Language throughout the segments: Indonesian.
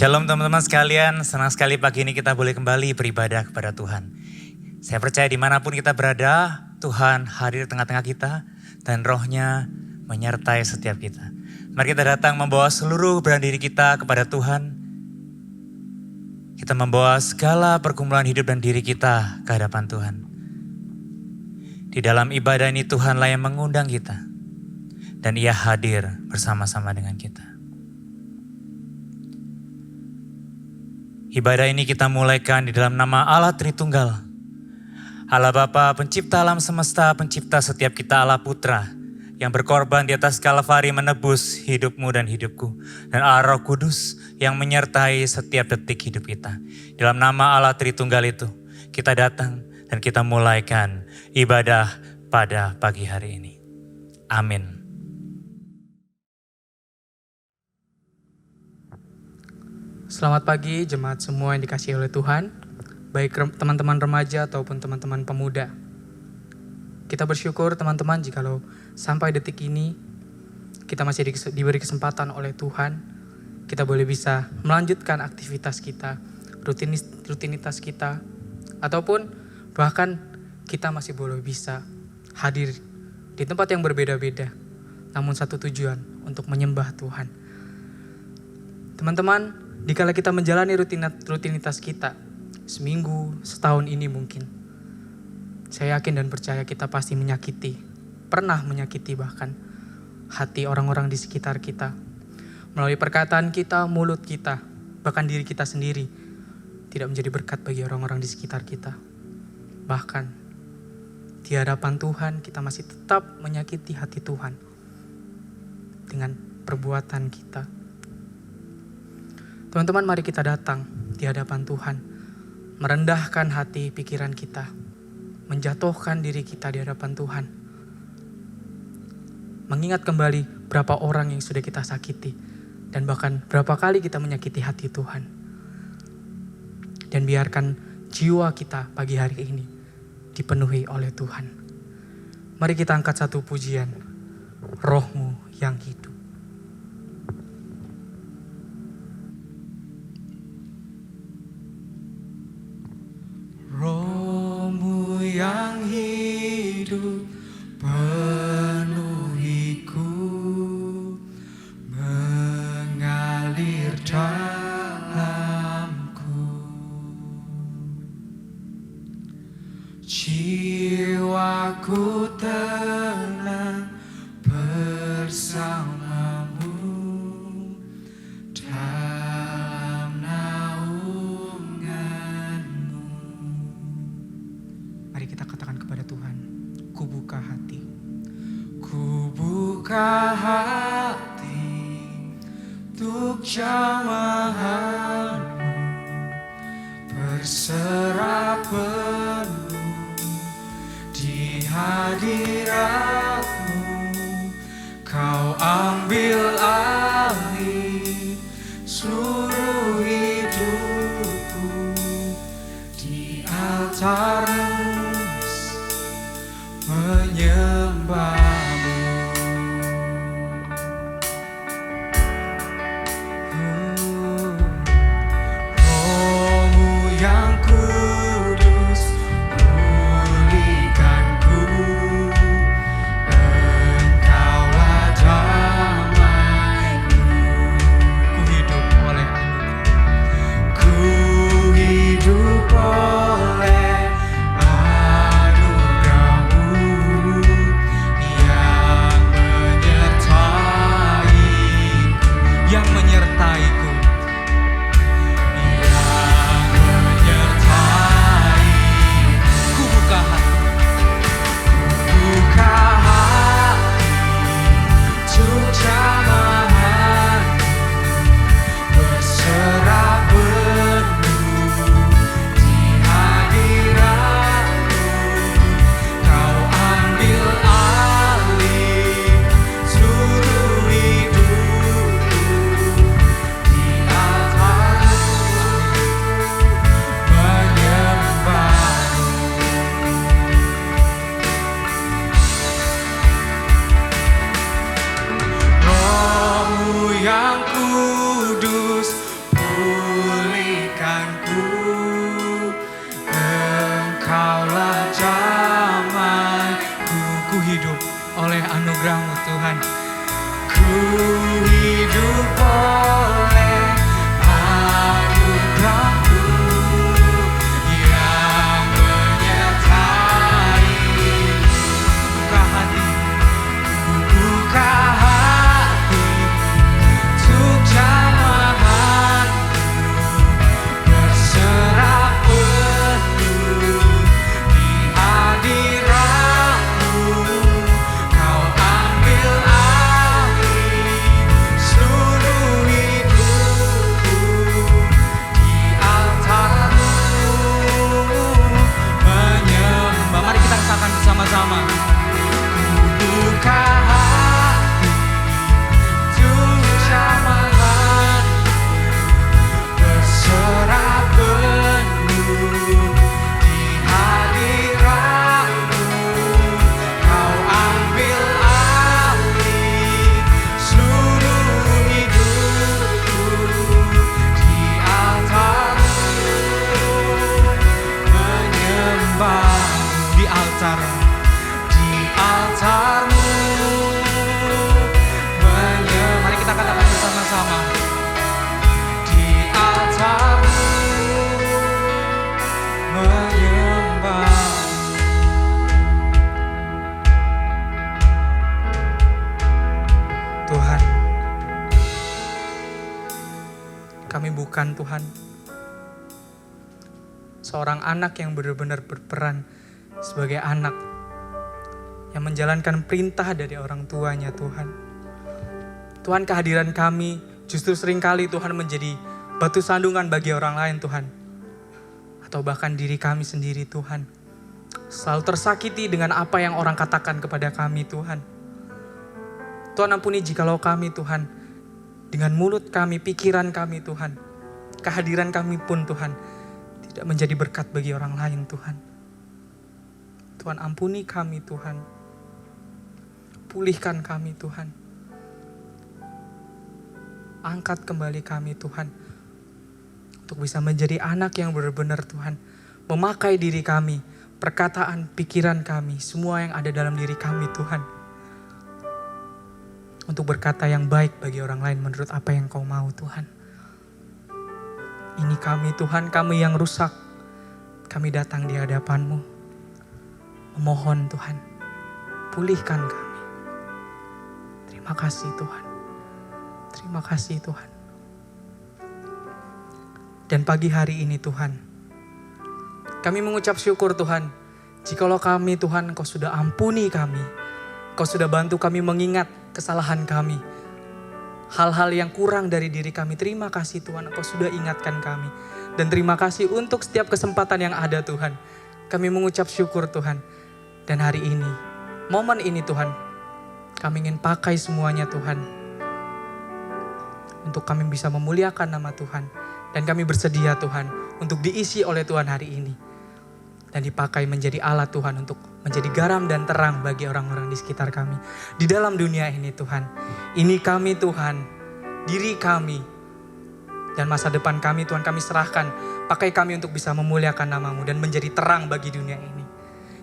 Shalom teman-teman sekalian, senang sekali pagi ini kita boleh kembali beribadah kepada Tuhan. Saya percaya dimanapun kita berada, Tuhan hadir tengah-tengah kita dan rohnya menyertai setiap kita. Mari kita datang membawa seluruh keberadaan diri kita kepada Tuhan. Kita membawa segala pergumulan hidup dan diri kita ke hadapan Tuhan. Di dalam ibadah ini Tuhanlah yang mengundang kita dan Ia hadir bersama-sama dengan kita. Ibadah ini kita mulaikan di dalam nama Allah Tritunggal. Allah Bapa, pencipta alam semesta, pencipta setiap kita, Allah Putra, yang berkorban di atas Kalvari menebus hidupmu dan hidupku. Dan Allah Roh Kudus yang menyertai setiap detik hidup kita. Dalam nama Allah Tritunggal itu, kita datang dan kita mulaikan ibadah pada pagi hari ini. Amin. Selamat pagi jemaat semua yang dikasihi oleh Tuhan, baik teman-teman remaja ataupun teman-teman pemuda. Kita bersyukur teman-teman jikalau sampai detik ini kita masih diberi kesempatan oleh Tuhan, kita boleh bisa melanjutkan aktivitas kita, rutinitas kita, ataupun bahkan kita masih boleh bisa hadir di tempat yang berbeda-beda, namun satu tujuan untuk menyembah Tuhan. Teman-teman, dikala kita menjalani rutinitas kita, seminggu, setahun ini mungkin, saya yakin dan percaya kita pasti pernah menyakiti bahkan hati orang-orang di sekitar kita. Melalui perkataan kita, mulut kita, bahkan diri kita sendiri, tidak menjadi berkat bagi orang-orang di sekitar kita. Bahkan, di hadapan Tuhan kita masih tetap menyakiti hati Tuhan dengan perbuatan kita. Teman-teman, mari kita datang di hadapan Tuhan, merendahkan hati pikiran kita, menjatuhkan diri kita di hadapan Tuhan. Mengingat kembali berapa orang yang sudah kita sakiti, dan bahkan berapa kali kita menyakiti hati Tuhan. Dan biarkan jiwa kita pagi hari ini dipenuhi oleh Tuhan. Mari kita angkat satu pujian, Roh-Mu yang hidup. Roh-Mu yang hidup penuhiku, mengalir dalamku. Jiwaku tenang bersamamu dalam naunganmu. Mari kita katakan kepada Tuhan, ku buka hati. Ku buka hati untuk jamahanmu, berserah penuh di hadiratmu. Kau ambil alih seluruh hidupku di altarmu, menyembahmu. Roh-Mu yang kudus pulihkanku, Engkaulah damai anugerah-Mu Tuhan. Ku hidup oleh anugerah-Mu yang menyertai. Buka hati, Buka hati untuk jamahan, berserah penuh di hadirat-Mu. Kau ambil alih seluruh hidupku di altar-Mu, menyembah. mari kita katakan bersama-sama. Buka hati untuk jamahan, berserah penuh di hadirat-Mu. Kau ambil alih seluruh hidupku di altar-Mu, menyembah Di altar-Mu. altar-Mu, Mari kita katakan bersama-sama. di altar-Mu, menyembah. Tuhan, kami bukan Tuhan seorang anak yang benar-benar berperan sebagai anak yang menjalankan perintah dari orang tuanya Tuhan. Tuhan, kehadiran kami justru seringkali Tuhan menjadi batu sandungan bagi orang lain Tuhan. Atau bahkan diri kami sendiri Tuhan. Selalu tersakiti dengan apa yang orang katakan kepada kami Tuhan. Tuhan, ampuni jikalau kami Tuhan, dengan mulut kami, pikiran kami Tuhan, kehadiran kami pun Tuhan, tidak menjadi berkat bagi orang lain Tuhan. Tuhan, ampuni kami Tuhan. Pulihkan kami Tuhan. Angkat kembali kami Tuhan. Untuk bisa menjadi anak yang benar-benar Tuhan. Memakai diri kami, perkataan, pikiran kami, semua yang ada dalam diri kami Tuhan. Untuk berkata yang baik bagi orang lain menurut apa yang Kau mau Tuhan. Ini kami Tuhan, kami yang rusak. Kami datang di hadapan-Mu. Memohon Tuhan, pulihkan kami. Terima kasih Tuhan. Terima kasih Tuhan. Dan pagi hari ini Tuhan, kami mengucap syukur Tuhan. Jikalau kami Tuhan, Kau sudah ampuni kami. Kau sudah bantu kami mengingat kesalahan kami. Hal-hal yang kurang dari diri kami. Terima kasih Tuhan, Kau sudah ingatkan kami. Dan terima kasih untuk setiap kesempatan yang ada Tuhan. Kami mengucap syukur Tuhan. Dan hari ini, momen ini Tuhan, kami ingin pakai semuanya Tuhan. Untuk kami bisa memuliakan nama Tuhan. Dan kami bersedia Tuhan untuk diisi oleh Tuhan hari ini. Dan dipakai menjadi alat Tuhan untuk menjadi garam dan terang bagi orang-orang di sekitar kami. Di dalam dunia ini Tuhan. Ini kami Tuhan, diri kami. Dan masa depan kami Tuhan kami serahkan. Pakai kami untuk bisa memuliakan nama-Mu dan menjadi terang bagi dunia ini.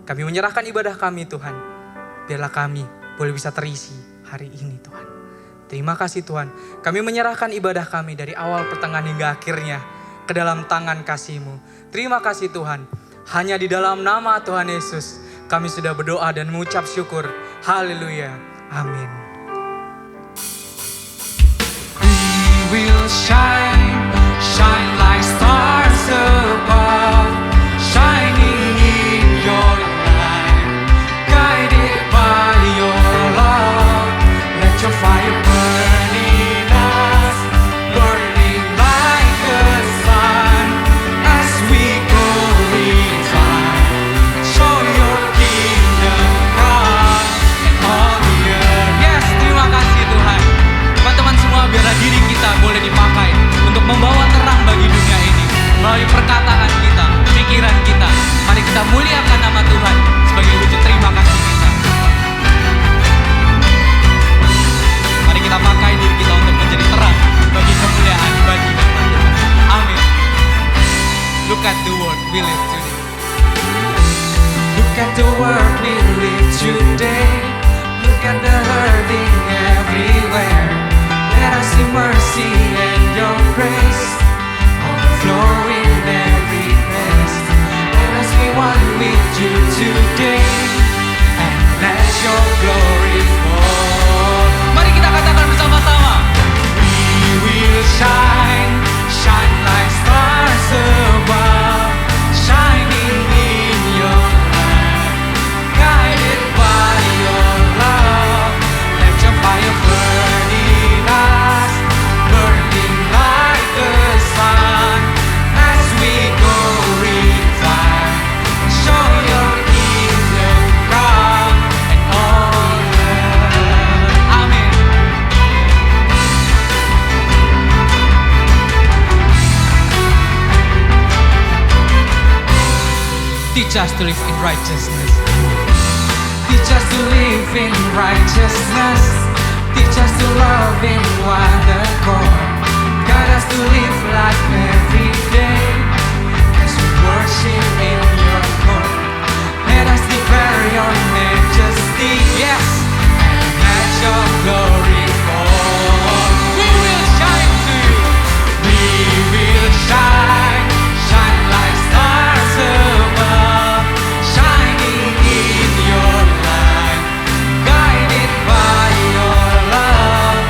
Kami menyerahkan ibadah kami Tuhan. Biarlah kami boleh bisa terisi hari ini Tuhan. Terima kasih Tuhan. Kami menyerahkan ibadah kami dari awal, pertengahan hingga akhirnya ke dalam tangan kasih-Mu. Terima kasih Tuhan. Hanya di dalam nama Tuhan Yesus kami sudah berdoa dan mengucap syukur. Haleluya. Amin. We will shine, shine like stars above, shining in your light, guided by your love. Let your fire burn in us, burning like the sun, as we go in time. Show your kingdom come on the earth. Yes, terima kasih Tuhan. Teman-teman semua, biarlah diri kita boleh dipakai untuk membawa terang bagi dunia ini. Melalui perkataan mercy and your grace overflowing every place. Let us be one with you today and let your glory fall. Mari kita katakan bersama-sama. We will shine, shine like stars above, shining in your light, guided by your love. Let your fire burn in us, burning like the sun, as we go refine, show your kingdom come and all earth. Amen. Teach us to live in righteousness. Teach us to live in righteousness. Teach us to love in one accord. Guide us to live life every day as we worship in your court. Let us declare your majesty, yes, and let your glory fall. We will shine too. We will shine, shine like stars above, shining in your light, guided by your love.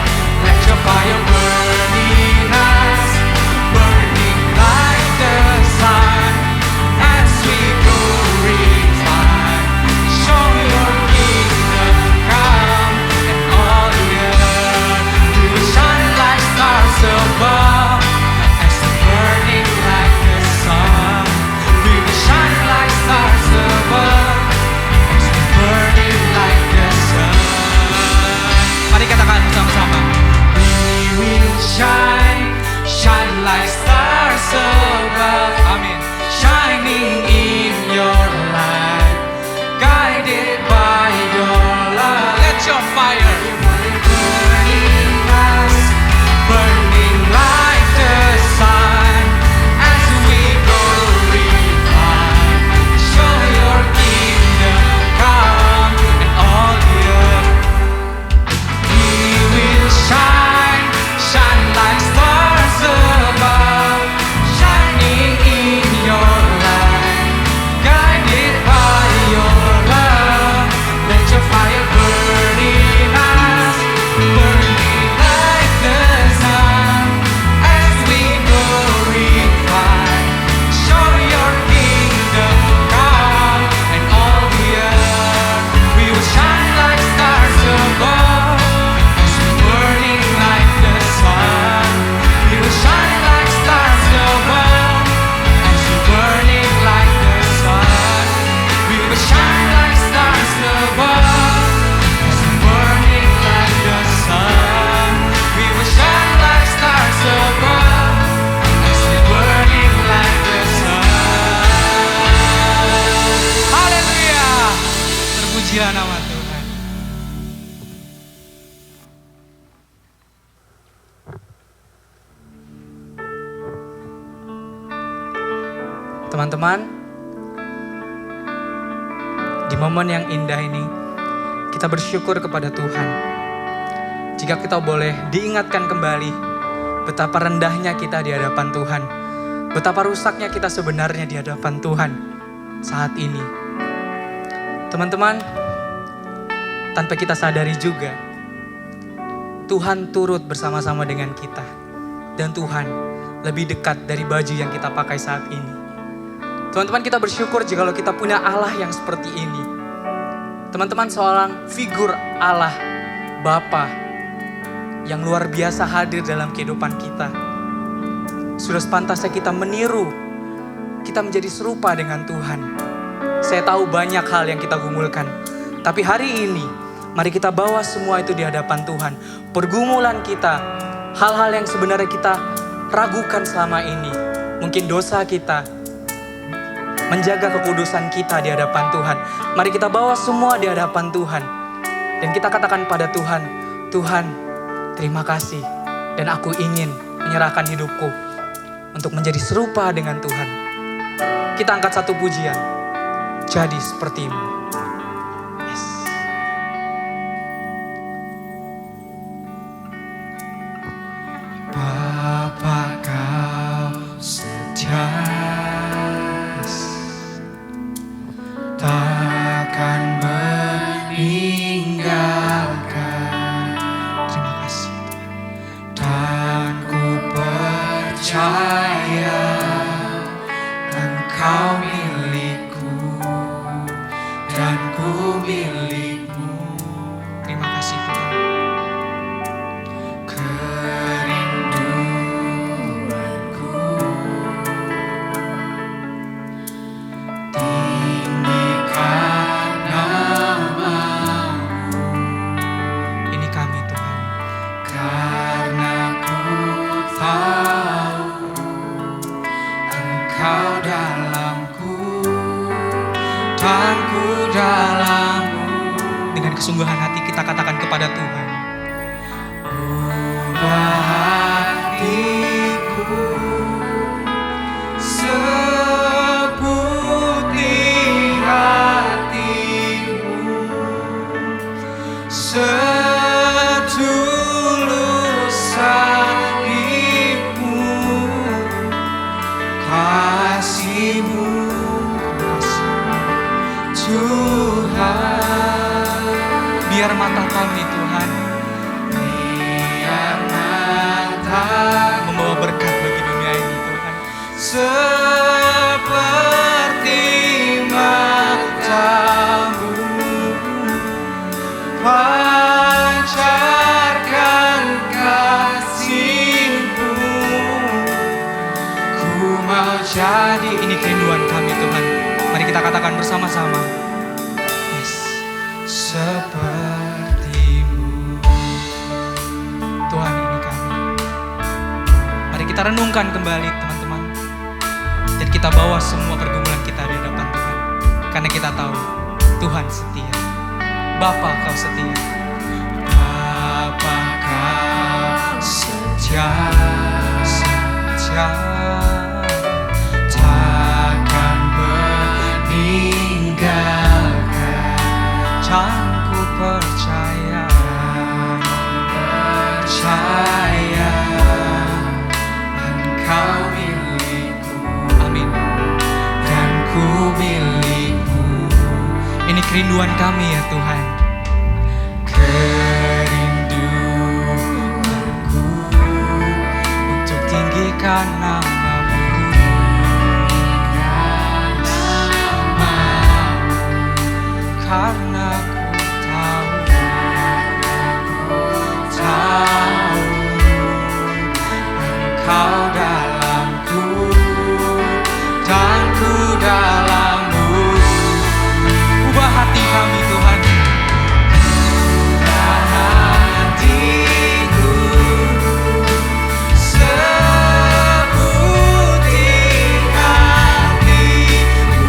Let your fire burn in us, burning like the sun, as we go refine, show your kingdom come and all the earth. We will shine like stars above, as we're burning like the sun. We will shine like stars above, as we're burning like the sun. Mari katakan bersama-sama. We will shine, shine like stars above. Amin. Shining in your light, guided by your love. Let your fire burning us, burning like the sun, as we go refine, show your kingdom come and all the earth. We will shine, shine like stars above, shining in your light, guided by your love. Let your fire burn in us, burning like the sun, as we go refine, show your kingdom come and all the earth. We will shine like stars above, as we burning like the sun. We will shine like stars above, as we burning like the sun. We will shine like stars above, as we burning like the sun. We will shine like stars above, as we burning like the sun. Haleluya. Terpujilah nama Tuhan. Teman-teman, di momen yang indah ini, kita bersyukur kepada Tuhan. Jika kita boleh diingatkan kembali betapa rendahnya kita di hadapan Tuhan, betapa rusaknya kita sebenarnya di hadapan Tuhan saat ini. Teman-teman, tanpa kita sadari juga, Tuhan turut bersama-sama dengan kita. Dan Tuhan lebih dekat dari baju yang kita pakai saat ini. Teman-teman, kita bersyukur jikalau kita punya Allah yang seperti ini. Teman-teman, seorang figur Allah, Bapa yang luar biasa hadir dalam kehidupan kita. Sudah sepantasnya kita meniru, kita menjadi serupa dengan Tuhan. Saya tahu banyak hal yang kita gumulkan, tapi hari ini mari kita bawa semua itu di hadapan Tuhan. Pergumulan kita, hal-hal yang sebenarnya kita ragukan selama ini, mungkin dosa kita, menjaga kekudusan kita di hadapan Tuhan. Mari kita bawa semua di hadapan Tuhan. Dan kita katakan pada Tuhan, Tuhan, terima kasih. Dan aku ingin menyerahkan hidupku untuk menjadi serupa dengan Tuhan. Kita angkat satu pujian. Jadi sepertimu. Yes. dan ku milikmu. Terima kasih Tuhan. Kerinduanku tinggikan namamu, Ini kami Tuhan. karena ku tahu Engkau dalamku dan ku dalammu. Dengan kesungguhan hati kita katakan kepada Tuhan. Ubah hatiku seputih hatimu, setulus salibmu, kasih-Mu Tuhan. Biar mata kami Tuhan Biar mata membawa berkat bagi dunia ini Tuhan. seperti matamu, pancarkan kasih-Mu. Ku mau jadi, Ini kerinduan kami Tuhan. Mari kita katakan bersama-sama. Yes. seperti-Mu. Tuhan, ini kami. Mari kita renungkan kembali teman-teman. Dan kita bawa semua pergumulan kita di hadapan Tuhan. Karena kita tahu Tuhan setia. Bapa, Kau setia. Bapa, Kau setia, takkan meninggalkan. Jangan ku percaya. Engkau milikku Amin. dan ku milikmu. Ini kerinduan kami ya Tuhan. Kerinduanku Untuk tinggikan nama-Mu. Karena ku tahu Engkau dalamku dan ku dalammu. ubah hati kami Tuhan. Hatiku seputih hatimu,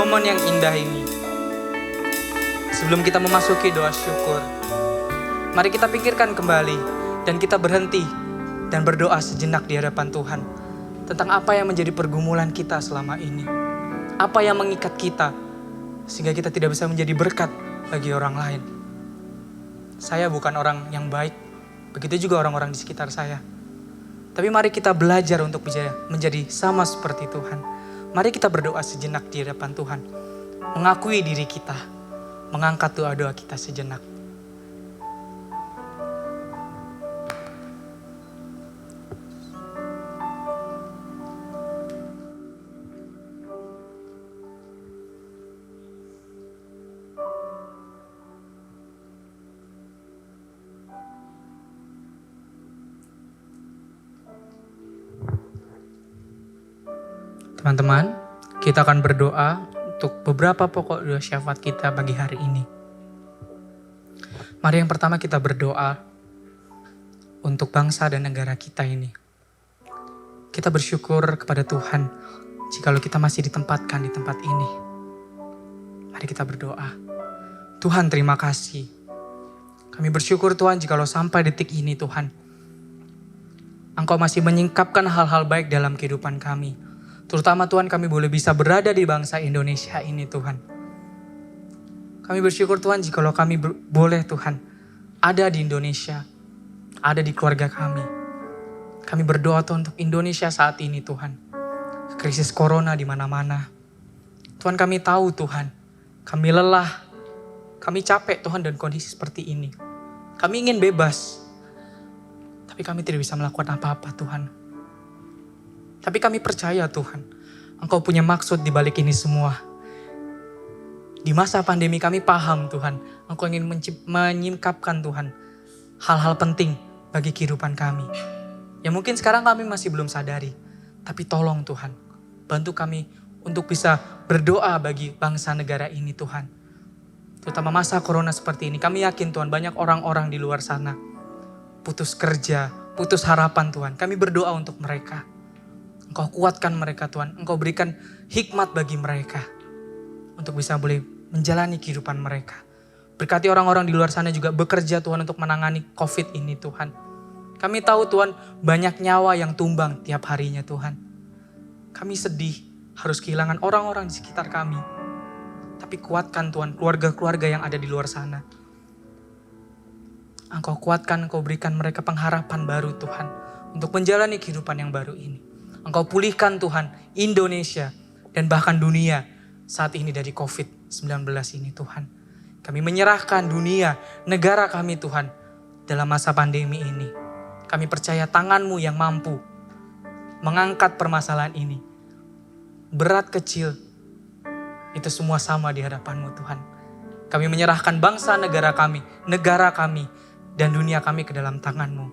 momen yang indah ini, sebelum kita memasuki doa syukur, mari kita pikirkan kembali dan kita berhenti dan berdoa sejenak di hadapan Tuhan tentang apa yang menjadi pergumulan kita selama ini. Apa yang mengikat kita sehingga kita tidak bisa menjadi berkat bagi orang lain. Saya bukan orang yang baik, begitu juga orang-orang di sekitar saya. Tapi mari kita belajar untuk menjadi sama seperti Tuhan. Mari kita berdoa sejenak di hadapan Tuhan. Mengakui diri kita. Mengangkat doa-doa kita sejenak. Teman-teman, kita akan berdoa untuk beberapa pokok doa syafaat kita bagi hari ini. Mari yang pertama kita berdoa untuk bangsa dan negara kita ini. Kita bersyukur kepada Tuhan jikalau kita masih ditempatkan di tempat ini. Mari kita berdoa. Tuhan, terima kasih. Kami bersyukur Tuhan jikalau sampai detik ini Tuhan, Engkau masih menyingkapkan hal-hal baik dalam kehidupan kami. Terutama Tuhan, kami boleh bisa berada di bangsa Indonesia ini Tuhan. Kami bersyukur Tuhan jikalau kami boleh Tuhan ada di Indonesia, ada di keluarga kami. Kami berdoa Tuhan untuk Indonesia saat ini Tuhan. Krisis corona di mana-mana. Tuhan, kami tahu Tuhan, kami lelah, kami capek Tuhan dan kondisi seperti ini. Kami ingin bebas, tapi kami tidak bisa melakukan apa-apa Tuhan. Tapi kami percaya Tuhan, Engkau punya maksud di balik ini semua. Di masa pandemi kami paham Tuhan, Engkau ingin menyingkapkan Tuhan hal-hal penting bagi kehidupan kami. Yang mungkin sekarang kami masih belum sadari. Tapi tolong Tuhan, bantu kami untuk bisa berdoa bagi bangsa negara ini Tuhan. Terutama masa corona seperti ini, kami yakin Tuhan banyak orang-orang di luar sana putus kerja, putus harapan Tuhan. Kami berdoa untuk mereka. Engkau kuatkan mereka Tuhan, Engkau berikan hikmat bagi mereka untuk bisa boleh menjalani kehidupan mereka. Berkati orang-orang di luar sana juga bekerja Tuhan untuk menangani COVID ini Tuhan. Kami tahu Tuhan banyak nyawa yang tumbang tiap harinya Tuhan. Kami sedih harus kehilangan orang-orang di sekitar kami. Tapi kuatkan Tuhan keluarga-keluarga yang ada di luar sana. Engkau kuatkan, Engkau berikan mereka pengharapan baru Tuhan untuk menjalani kehidupan yang baru ini. Engkau pulihkan Tuhan Indonesia dan bahkan dunia saat ini dari COVID-19 ini Tuhan. Kami menyerahkan dunia, negara kami Tuhan dalam masa pandemi ini. Kami percaya tangan-Mu yang mampu mengangkat permasalahan ini. Berat kecil, itu semua sama di hadapan-Mu Tuhan. Kami menyerahkan bangsa negara kami, dan dunia kami ke dalam tangan-Mu.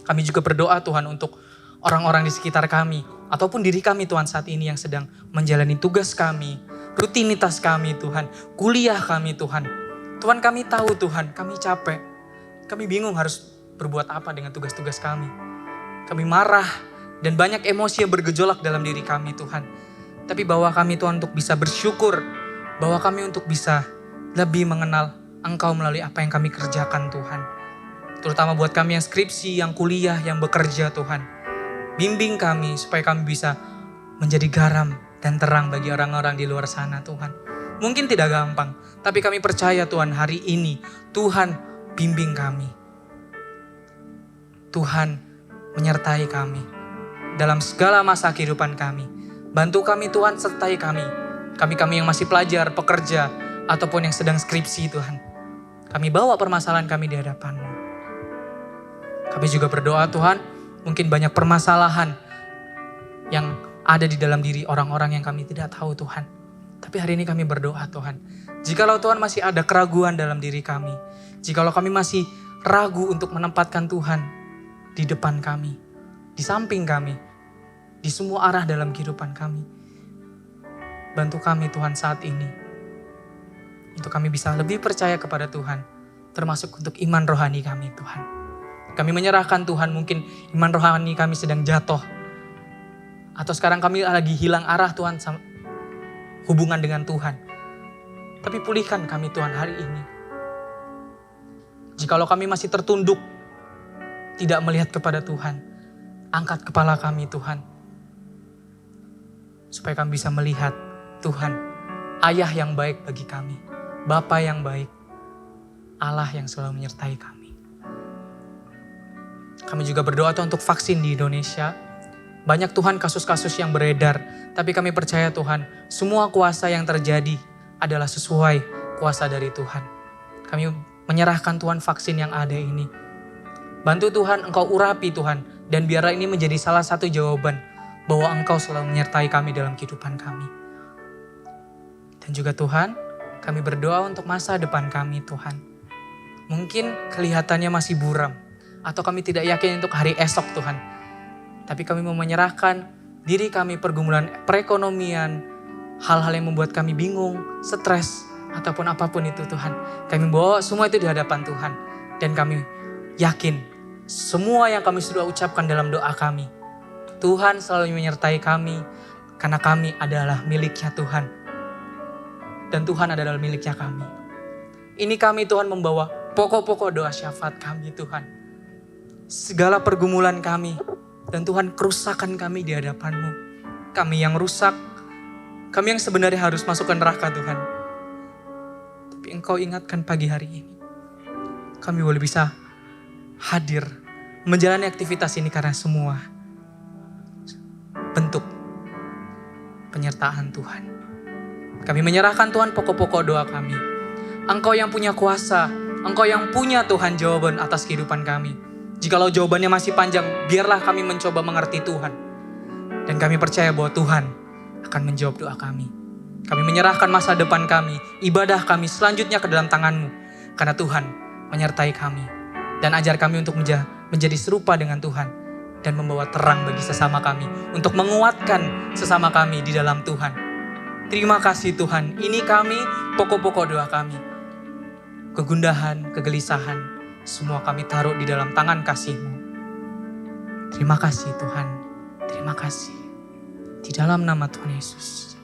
Kami juga berdoa Tuhan untuk orang-orang di sekitar kami, ataupun diri kami Tuhan saat ini yang sedang menjalani tugas kami, rutinitas kami Tuhan, kuliah kami Tuhan. Tuhan, kami tahu Tuhan, kami capek. Kami bingung harus berbuat apa dengan tugas-tugas kami. Kami marah dan banyak emosi yang bergejolak dalam diri kami Tuhan. Tapi bawa kami Tuhan untuk bisa bersyukur, bawa kami untuk bisa lebih mengenal Engkau melalui apa yang kami kerjakan Tuhan. Terutama buat kami yang skripsi, yang kuliah, yang bekerja Tuhan. Bimbing kami supaya kami bisa menjadi garam dan terang bagi orang-orang di luar sana Tuhan. Mungkin tidak gampang, tapi kami percaya Tuhan hari ini Tuhan bimbing kami. Tuhan menyertai kami dalam segala masa kehidupan kami. Bantu kami Tuhan, sertai kami. Kami yang masih pelajar, pekerja, ataupun yang sedang skripsi Tuhan. Kami bawa permasalahan kami di hadapan-Mu. Kami juga berdoa Tuhan, mungkin banyak permasalahan yang ada di dalam diri orang-orang yang kami tidak tahu Tuhan. Tapi hari ini kami berdoa Tuhan. Jikalau Tuhan masih ada keraguan dalam diri kami. Jikalau kami masih ragu untuk menempatkan Tuhan di depan kami. Di samping kami. Di semua arah dalam kehidupan kami. Bantu kami Tuhan saat ini. Untuk kami bisa lebih percaya kepada Tuhan. Termasuk untuk iman rohani kami Tuhan. Kami menyerahkan Tuhan, mungkin iman rohani kami sedang jatuh. Atau sekarang kami lagi hilang arah Tuhan. hubungan dengan Tuhan. Tapi pulihkan kami Tuhan hari ini. Jikalau kami masih tertunduk, tidak melihat kepada Tuhan, angkat kepala kami Tuhan. Supaya kami bisa melihat Tuhan, Ayah yang baik bagi kami, Bapa yang baik, Allah yang selalu menyertai kami. Kami juga berdoa Tuhan untuk vaksin di Indonesia. Banyak Tuhan kasus-kasus yang beredar, tapi kami percaya Tuhan, semua kuasa yang terjadi adalah sesuai kuasa dari Tuhan. Kami menyerahkan Tuhan vaksin yang ada ini. Bantu Tuhan, Engkau urapi Tuhan, dan biarlah ini menjadi salah satu jawaban bahwa Engkau selalu menyertai kami dalam kehidupan kami. Dan juga Tuhan, kami berdoa untuk masa depan kami Tuhan. Mungkin kelihatannya masih buram, atau kami tidak yakin untuk hari esok Tuhan. Tapi kami mau menyerahkan diri kami pergumulan perekonomian, hal-hal yang membuat kami bingung, stres, ataupun apapun itu Tuhan. Kami bawa semua itu di hadapan Tuhan. Dan kami yakin semua yang kami sudah ucapkan dalam doa kami, Tuhan selalu menyertai kami karena kami adalah miliknya Tuhan. Dan Tuhan adalah miliknya kami. Ini kami Tuhan membawa pokok-pokok doa syafaat kami Tuhan. Segala pergumulan kami dan Tuhan kerusakan kami di hadapan-Mu. Kami yang rusak, kami yang sebenarnya harus masuk ke neraka Tuhan. Tapi Engkau ingatkan pagi hari ini, kami boleh bisa hadir menjalani aktivitas ini karena semua bentuk penyertaan Tuhan. Kami menyerahkan Tuhan pokok-pokok doa kami. Engkau yang punya kuasa, Engkau yang punya Tuhan jawaban atas kehidupan kami. Jikalau jawabannya masih panjang, biarlah kami mencoba mengerti Tuhan. Dan kami percaya bahwa Tuhan akan menjawab doa kami. Kami menyerahkan masa depan kami, ibadah kami selanjutnya ke dalam tangan-Mu. Karena Tuhan menyertai kami. Dan ajar kami untuk menjadi serupa dengan Tuhan. Dan membawa terang bagi sesama kami. Untuk menguatkan sesama kami di dalam Tuhan. Terima kasih Tuhan. Ini kami, pokok-pokok doa kami. Kegundahan, kegelisahan, semua kami taruh di dalam tangan kasih-Mu. Terima kasih Tuhan. Terima kasih. Di dalam nama Tuhan Yesus.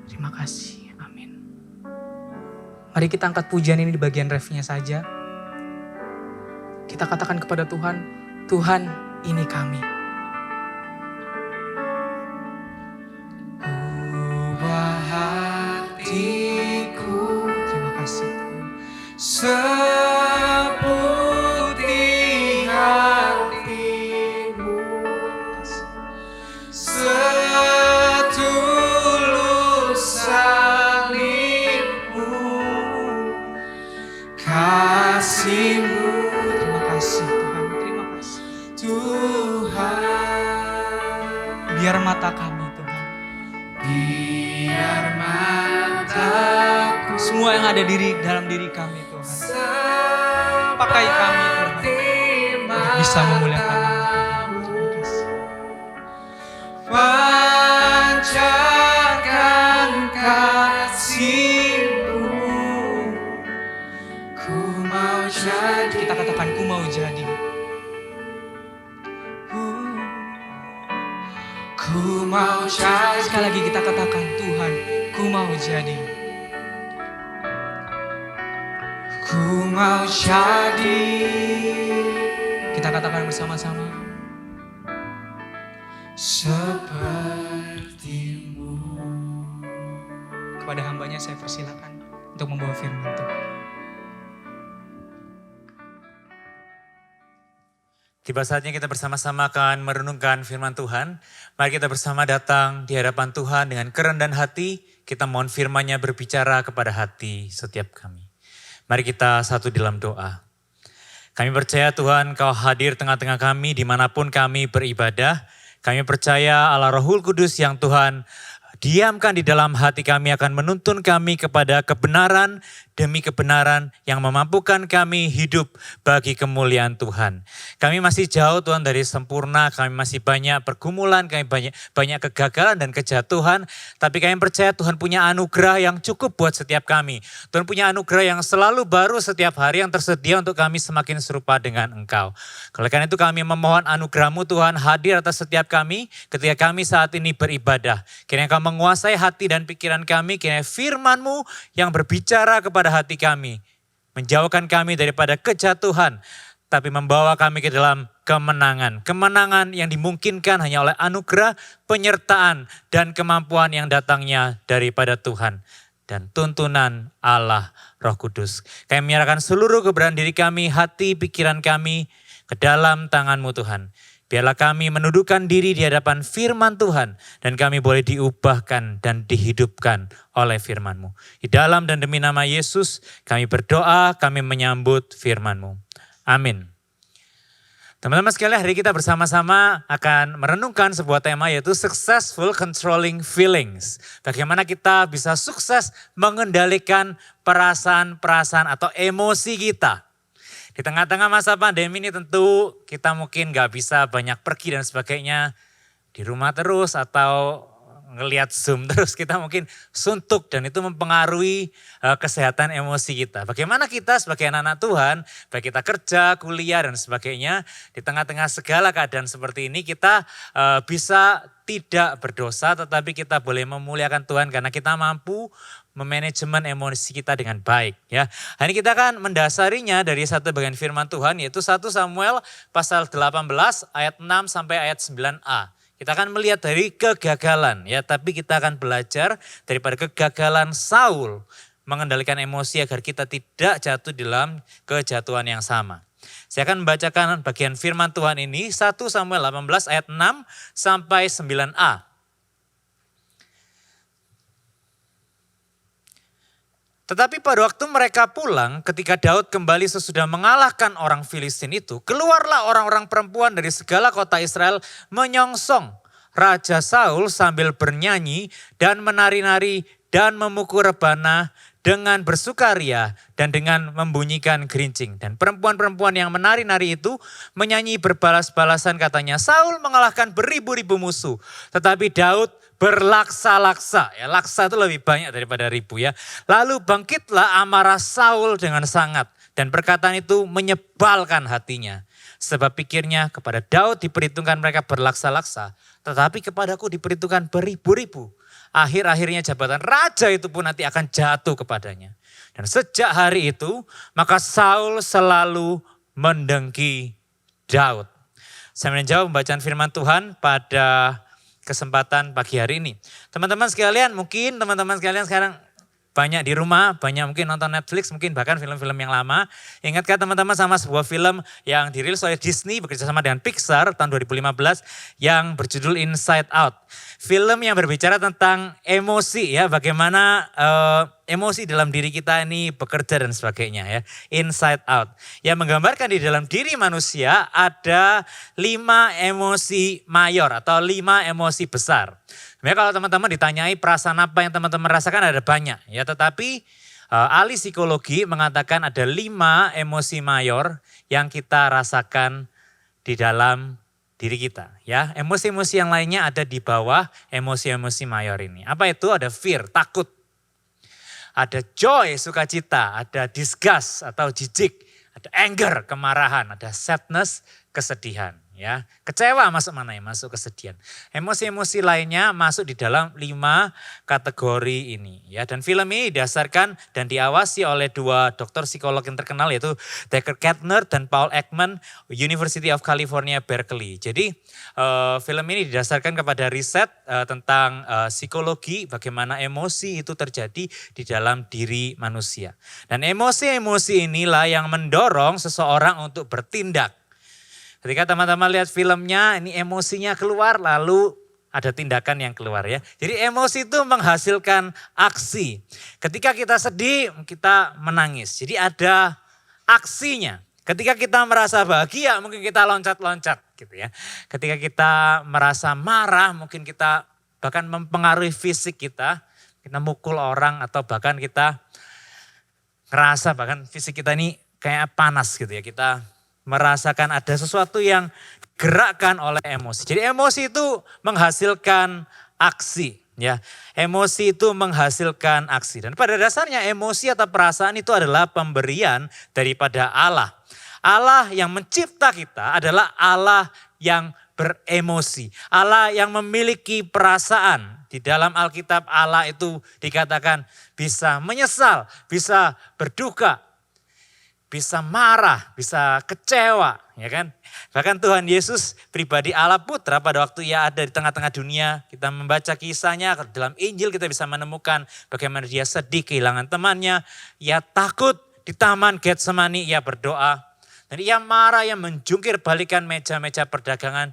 Terima kasih. Amin. Mari kita angkat pujian ini di bagian refnya saja. Kita katakan kepada Tuhan, Tuhan ini kami. Ubah hatiku. Terima kasih. Seputih hatimu, setulus salibmu, kasih-Mu. Terima kasih Tuhan. Terima kasih. Tuhan, Biar mata kami Tuhan. biar mataku Semua yang ada dalam diri kami Tuhan. Pakai kami Tuhan. Untuk bisa memuliakan nama Tuhan. Terima kasih. pancarkan kasih-Mu, ku mau jadi. Kita katakan ku mau jadi. Ku mau jadi. Sekali lagi kita katakan Tuhan, ku mau jadi. Ku mau jadi. Kita katakan bersama-sama. Seperti-Mu. Kepada hambanya saya persilakan untuk membawa firman Tuhan. Tiba saatnya kita bersama-sama akan merenungkan firman Tuhan. Mari kita bersama datang di hadapan Tuhan dengan kerendahan hati. Kita mohon firman-Nya berbicara kepada hati setiap kami. Mari kita satu dalam doa. Kami percaya Tuhan Kau hadir tengah-tengah kami dimanapun kami beribadah. Kami percaya Allah Rohul Kudus yang Tuhan diamkan di dalam hati kami akan menuntun kami kepada kebenaran demi kebenaran yang memampukan kami hidup bagi kemuliaan Tuhan. Kami masih jauh Tuhan dari sempurna, kami masih banyak pergumulan, kami banyak kegagalan dan kejatuhan. Tapi kami percaya Tuhan punya anugerah yang cukup buat setiap kami. Tuhan punya anugerah yang selalu baru setiap hari yang tersedia untuk kami semakin serupa dengan Engkau. Oleh karena itu kami memohon anugerah-Mu Tuhan hadir atas setiap kami ketika kami saat ini beribadah. Kiranya Engkau menguasai hati dan pikiran kami, kiranya firman-Mu yang berbicara kepada hati kami, menjauhkan kami daripada kejatuhan, tapi membawa kami ke dalam kemenangan. Kemenangan yang dimungkinkan hanya oleh anugerah, penyertaan, dan kemampuan yang datangnya daripada Tuhan. Dan tuntunan Allah Roh Kudus. Kami menyerahkan seluruh keberadaan diri kami, hati, pikiran kami ke dalam tangan-Mu Tuhan. Biarlah kami menundukkan diri di hadapan firman Tuhan dan kami boleh diubahkan dan dihidupkan oleh firman-Mu. Di dalam dan demi nama Yesus kami berdoa, kami menyambut firman-Mu. Amin. Teman-teman sekalian, hari kita bersama-sama akan merenungkan sebuah tema yaitu Successful Controlling Feelings. Bagaimana kita bisa sukses mengendalikan perasaan-perasaan atau emosi kita. Di tengah-tengah masa pandemi ini tentu kita mungkin gak bisa banyak pergi dan sebagainya. Di rumah terus atau ngelihat Zoom terus, kita mungkin suntuk dan itu mempengaruhi kesehatan emosi kita. Bagaimana kita sebagai anak-anak Tuhan, baik kita kerja, kuliah dan sebagainya, di tengah-tengah segala keadaan seperti ini kita bisa tidak berdosa tetapi kita boleh memuliakan Tuhan karena kita mampu memanajemen emosi kita dengan baik ya. Hari ini kita akan mendasarinya dari satu bagian firman Tuhan yaitu 1 Samuel pasal 18 ayat 6 sampai ayat 9a. Kita akan melihat dari kegagalan ya, tapi kita akan belajar daripada kegagalan Saul mengendalikan emosi agar kita tidak jatuh dalam kejatuhan yang sama. Saya akan membacakan bagian firman Tuhan ini 1 Samuel 18 ayat 6 sampai 9a. Tetapi pada waktu mereka pulang, ketika Daud kembali sesudah mengalahkan orang Filistin itu, keluarlah orang-orang perempuan dari segala kota Israel menyongsong Raja Saul sambil bernyanyi dan menari-nari dan memukul rebana dengan bersukaria dan dengan membunyikan gerincing. Dan perempuan-perempuan yang menari-nari itu menyanyi berbalas-balasan katanya, Saul mengalahkan beribu-ribu musuh, tetapi Daud berlaksa-laksa. Ya, laksa itu lebih banyak daripada ribu ya. Lalu bangkitlah amarah Saul dengan sangat. Dan perkataan itu menyebalkan hatinya. Sebab pikirnya kepada Daud diperhitungkan mereka berlaksa-laksa. Tetapi kepadaku diperhitungkan beribu-ribu. Akhir-akhirnya jabatan raja itu pun nanti akan jatuh kepadanya. Dan sejak hari itu maka Saul selalu mendengki Daud. Saya menjawab pembacaan firman Tuhan pada kesempatan pagi hari ini. Teman-teman sekalian, mungkin teman-teman sekalian sekarang banyak di rumah, banyak mungkin nonton Netflix, mungkin bahkan film-film yang lama. Ingatkah teman-teman sama sebuah film yang dirilis oleh Disney bekerjasama dengan Pixar tahun 2015 yang berjudul Inside Out. Film yang berbicara tentang emosi ya, bagaimana emosi dalam diri kita ini bekerja dan sebagainya ya. Inside Out. Yang menggambarkan di dalam diri manusia ada 5 emosi mayor atau 5 emosi besar. Sebenarnya kalau teman-teman ditanyai perasaan apa yang teman-teman rasakan ada banyak ya. Tetapi ahli psikologi mengatakan ada 5 emosi mayor yang kita rasakan di dalam diri kita ya. Emosi-emosi yang lainnya ada di bawah emosi-emosi mayor ini. Apa itu? Ada fear, takut. Ada joy, sukacita, ada disgust atau jijik, ada anger, kemarahan, ada sadness, kesedihan. Ya, kecewa masuk mana ya? Masuk kesedihan. Emosi-emosi lainnya masuk di dalam 5 kategori ini. Ya, dan film ini didasarkan dan diawasi oleh 2 dokter psikolog yang terkenal yaitu Decker Kettner dan Paul Ekman, University of California, Berkeley. Jadi film ini didasarkan kepada riset tentang psikologi bagaimana emosi itu terjadi di dalam diri manusia. Dan emosi-emosi inilah yang mendorong seseorang untuk bertindak. Ketika teman-teman lihat filmnya, ini emosinya keluar lalu ada tindakan yang keluar ya. Jadi emosi itu menghasilkan aksi. Ketika kita sedih, kita menangis. Jadi ada aksinya. Ketika kita merasa bahagia, mungkin kita loncat-loncat gitu ya. Ketika kita merasa marah, mungkin kita bahkan mempengaruhi fisik kita. Kita mukul orang atau bahkan kita ngerasa bahkan fisik kita ini kayak panas gitu ya. Kita merasakan ada sesuatu yang gerakkan oleh emosi. Jadi emosi itu menghasilkan aksi. Ya, emosi itu menghasilkan aksi. Dan pada dasarnya emosi atau perasaan itu adalah pemberian daripada Allah. Allah yang mencipta kita adalah Allah yang beremosi. Allah yang memiliki perasaan. Di dalam Alkitab Allah itu dikatakan bisa menyesal, bisa berduka, bisa marah, bisa kecewa, ya kan? Bahkan Tuhan Yesus pribadi Allah Putra pada waktu ia ada di tengah-tengah dunia, kita membaca kisahnya dalam Injil kita bisa menemukan bagaimana dia sedih kehilangan temannya, ia takut di taman Getsemani ia berdoa, dan ia marah, ia menjungkir balikan meja-meja perdagangan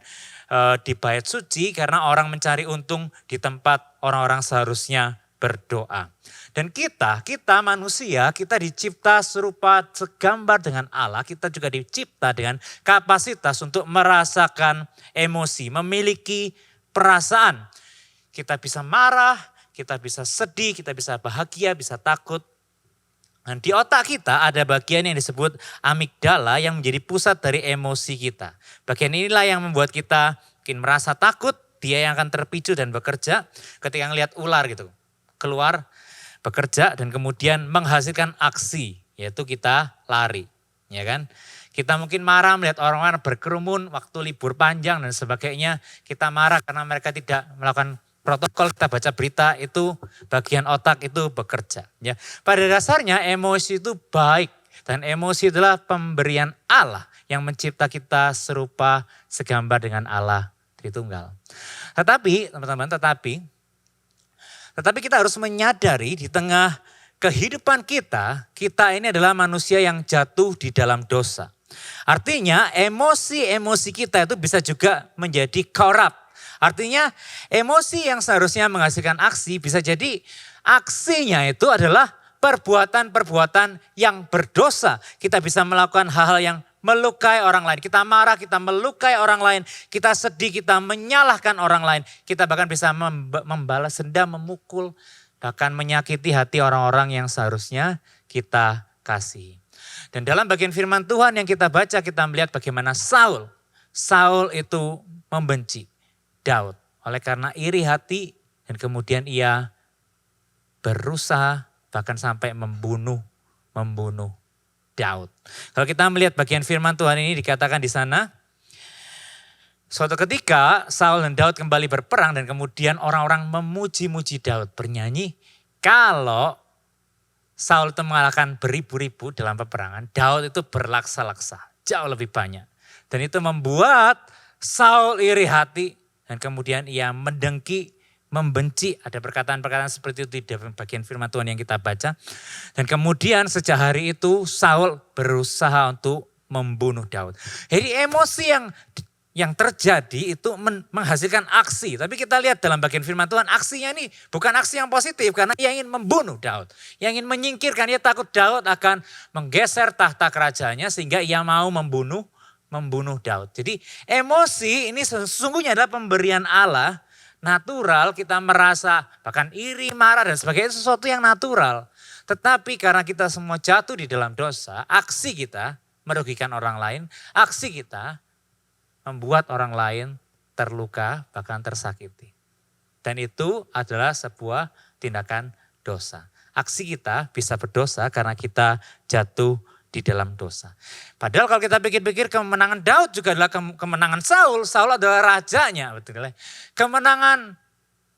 di bait suci karena orang mencari untung di tempat orang-orang seharusnya berdoa. Dan kita manusia, kita dicipta serupa segambar dengan Allah. Kita juga dicipta dengan kapasitas untuk merasakan emosi, memiliki perasaan. Kita bisa marah, kita bisa sedih, kita bisa bahagia, bisa takut. Dan di otak kita ada bagian yang disebut amigdala yang menjadi pusat dari emosi kita. Bagian inilah yang membuat kita mungkin merasa takut, dia yang akan terpicu dan bekerja ketika ngelihat ular gitu. Keluar, bekerja dan kemudian menghasilkan aksi, yaitu kita lari, ya kan? Kita mungkin marah melihat orang-orang berkerumun waktu libur panjang dan sebagainya. Kita marah karena mereka tidak melakukan protokol, kita baca berita, itu bagian otak itu bekerja. Ya, pada dasarnya emosi itu baik dan emosi adalah pemberian Allah yang mencipta kita serupa segambar dengan Allah Tritunggal. Tetapi teman-teman, tetapi kita harus menyadari di tengah kehidupan kita ini adalah manusia yang jatuh di dalam dosa. Artinya emosi-emosi kita itu bisa juga menjadi korup. Artinya emosi yang seharusnya menghasilkan aksi bisa jadi aksinya itu adalah perbuatan-perbuatan yang berdosa. Kita bisa melakukan hal-hal yang melukai orang lain. Kita marah, kita melukai orang lain. Kita sedih, kita menyalahkan orang lain. Kita bahkan bisa membalas dendam, memukul, bahkan menyakiti hati orang-orang yang seharusnya kita kasih. Dan dalam bagian firman Tuhan yang kita baca, kita melihat bagaimana Saul itu membenci Daud. Oleh karena iri hati dan kemudian ia berusaha bahkan sampai membunuh Daud. Kalau kita melihat bagian firman Tuhan ini dikatakan di sana, suatu ketika Saul dan Daud kembali berperang dan kemudian orang-orang memuji-muji Daud, bernyanyi, kalau Saul itu mengalahkan beribu-ribu dalam peperangan, Daud itu berlaksa-laksa, jauh lebih banyak. Dan itu membuat Saul iri hati dan kemudian ia mendengki, membenci, ada perkataan-perkataan seperti itu di bagian firman Tuhan yang kita baca. Dan kemudian sejak hari itu Saul berusaha untuk membunuh Daud. Jadi emosi yang terjadi itu menghasilkan aksi. Tapi kita lihat dalam bagian firman Tuhan aksinya ini bukan aksi yang positif karena ia ingin membunuh Daud. Ia ingin menyingkirkan, ia takut Daud akan menggeser tahta kerajaannya sehingga ia mau membunuh Daud. Jadi emosi ini sesungguhnya adalah pemberian Allah. Natural, kita merasa bahkan iri, marah dan sebagainya, sesuatu yang natural. Tetapi karena kita semua jatuh di dalam dosa, aksi kita merugikan orang lain, aksi kita membuat orang lain terluka bahkan tersakiti. Dan itu adalah sebuah tindakan dosa. Aksi kita bisa berdosa karena kita jatuh di dalam dosa. Padahal kalau kita pikir-pikir kemenangan Daud juga adalah kemenangan Saul. Saul adalah rajanya. Betul. Kemenangan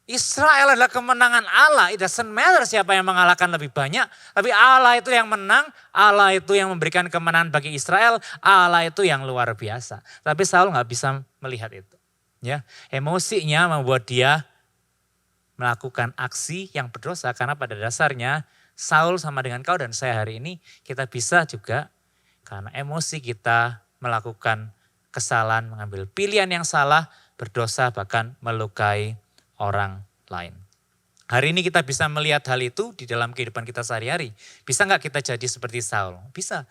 Israel adalah kemenangan Allah. It doesn't matter siapa yang mengalahkan lebih banyak. Tapi Allah itu yang menang. Allah itu yang memberikan kemenangan bagi Israel. Allah itu yang luar biasa. Tapi Saul gak bisa melihat itu. Ya, emosinya membuat dia melakukan aksi yang berdosa. Karena pada dasarnya Saul sama dengan kau dan saya hari ini, kita bisa juga karena emosi kita melakukan kesalahan, mengambil pilihan yang salah, berdosa bahkan melukai orang lain. Hari ini kita bisa melihat hal itu di dalam kehidupan kita sehari-hari. Bisa nggak kita jadi seperti Saul? Bisa.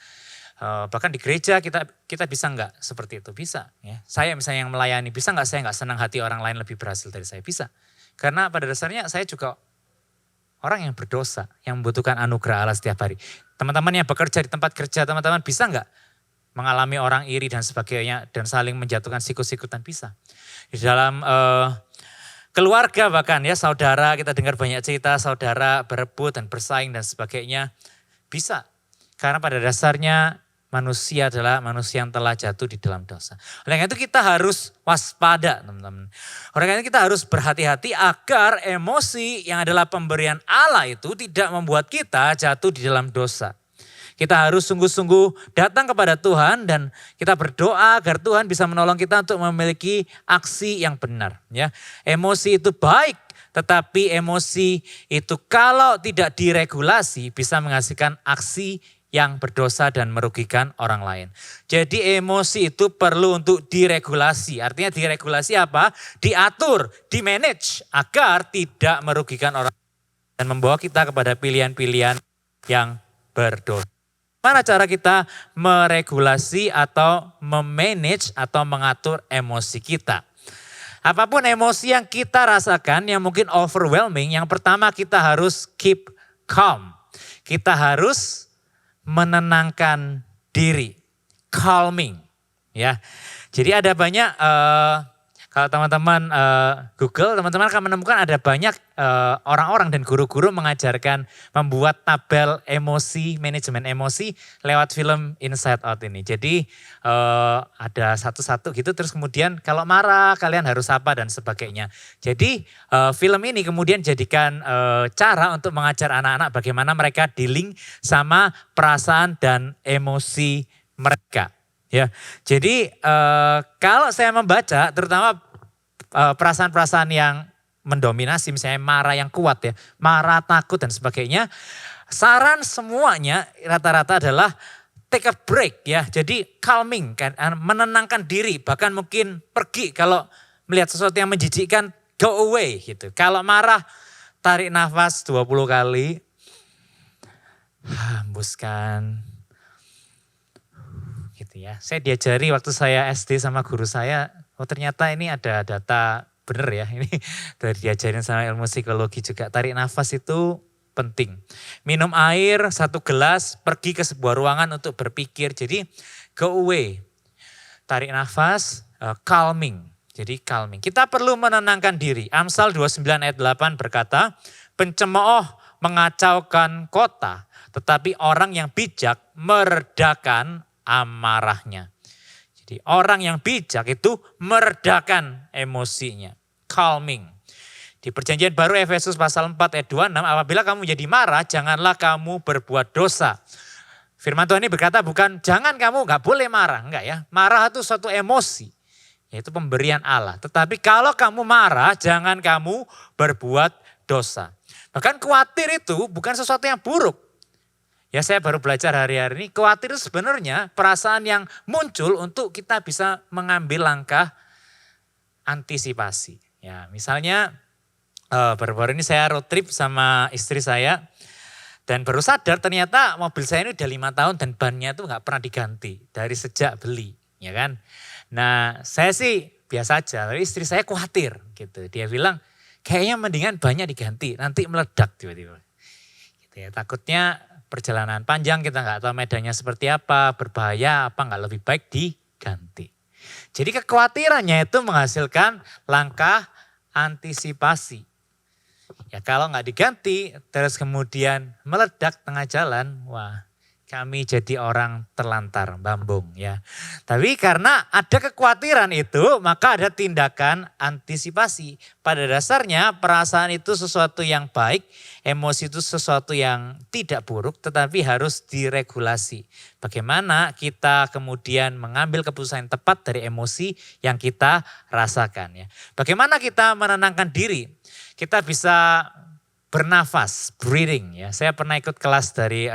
Bahkan di gereja kita bisa nggak seperti itu? Bisa. Ya. Saya misalnya yang melayani, bisa nggak saya nggak senang hati orang lain lebih berhasil dari saya? Bisa. Karena pada dasarnya saya juga orang yang berdosa, yang membutuhkan anugerah Allah setiap hari. Teman-teman yang bekerja di tempat kerja, teman-teman bisa nggak mengalami orang iri dan sebagainya dan saling menjatuhkan sikut-sikutan? Bisa. Di dalam keluarga bahkan ya, saudara, kita dengar banyak cerita saudara berebut dan bersaing dan sebagainya. Bisa. Karena pada dasarnya manusia adalah manusia yang telah jatuh di dalam dosa. Oleh karena itu kita harus waspada, teman-teman. Oleh karena itu kita harus berhati-hati agar emosi yang adalah pemberian Allah itu tidak membuat kita jatuh di dalam dosa. Kita harus sungguh-sungguh datang kepada Tuhan dan kita berdoa agar Tuhan bisa menolong kita untuk memiliki aksi yang benar. Ya, emosi itu baik, tetapi emosi itu kalau tidak diregulasi bisa menghasilkan aksi yang berdosa dan merugikan orang lain. Jadi emosi itu perlu untuk diregulasi. Artinya diregulasi apa? Diatur, dimanage agar tidak merugikan orang dan membawa kita kepada pilihan-pilihan yang berdosa. Mana cara kita meregulasi atau memanage atau mengatur emosi kita? Apapun emosi yang kita rasakan yang mungkin overwhelming, yang pertama kita harus keep calm. Kita harus menenangkan diri, calming, ya. Jadi ada banyak, kalau teman-teman Google, teman-teman akan menemukan ada banyak orang-orang dan guru-guru mengajarkan membuat tabel emosi, manajemen emosi lewat film Inside Out ini. Jadi ada satu-satu gitu, terus kemudian kalau marah kalian harus apa dan sebagainya. Jadi film ini kemudian jadikan cara untuk mengajar anak-anak bagaimana mereka dealing sama perasaan dan emosi mereka. Ya, jadi kalau saya membaca, terutama perasaan-perasaan yang mendominasi, misalnya marah yang kuat ya, marah, takut dan sebagainya, saran semuanya rata-rata adalah take a break ya, jadi calming, kan, menenangkan diri, bahkan mungkin pergi kalau melihat sesuatu yang menjijikkan, go away gitu. Kalau marah, tarik nafas 20 kali, hembuskan. Gitu ya. Saya diajari waktu saya SD sama guru saya, oh ternyata ini ada data bener ya, ini dari diajarin sama ilmu psikologi juga. Tarik nafas itu penting. Minum air 1 gelas, pergi ke sebuah ruangan untuk berpikir. Jadi go away. Tarik nafas, calming. Jadi calming. Kita perlu menenangkan diri. Amsal 29 ayat 8 berkata, pencemooh mengacaukan kota, tetapi orang yang bijak meredakan amarahnya. Jadi orang yang bijak itu meredakan emosinya. Calming. Di perjanjian baru Efesus pasal 4 ayat 26, apabila kamu menjadi marah, janganlah kamu berbuat dosa. Firman Tuhan ini berkata bukan jangan kamu gak boleh marah. Enggak ya, marah itu suatu emosi. Yaitu pemberian Allah. Tetapi kalau kamu marah, jangan kamu berbuat dosa. Bahkan khawatir itu bukan sesuatu yang buruk. Ya saya baru belajar hari-hari ini, khawatir itu sebenarnya perasaan yang muncul untuk kita bisa mengambil langkah antisipasi. Ya misalnya baru-baru ini saya road trip sama istri saya dan baru sadar ternyata mobil saya ini udah 5 tahun dan bannya itu gak pernah diganti dari sejak beli. Ya kan? Nah saya sih biasa aja, tapi istri saya khawatir gitu. Dia bilang kayaknya mendingan bannya diganti, nanti meledak tiba-tiba. Gitu ya, takutnya perjalanan panjang kita nggak tahu medannya seperti apa, berbahaya apa, nggak lebih baik diganti. Jadi kekhawatirannya itu menghasilkan langkah antisipasi. Ya kalau nggak diganti terus kemudian meledak tengah jalan, wah kami jadi orang terlantar, bambung ya. Tapi karena ada kekhawatiran itu maka ada tindakan antisipasi. Pada dasarnya perasaan itu sesuatu yang baik, emosi itu sesuatu yang tidak buruk tetapi harus diregulasi. Bagaimana kita kemudian mengambil keputusan yang tepat dari emosi yang kita rasakan ya. Bagaimana kita menenangkan diri? Kita bisa bernafas, breathing ya. Saya pernah ikut kelas dari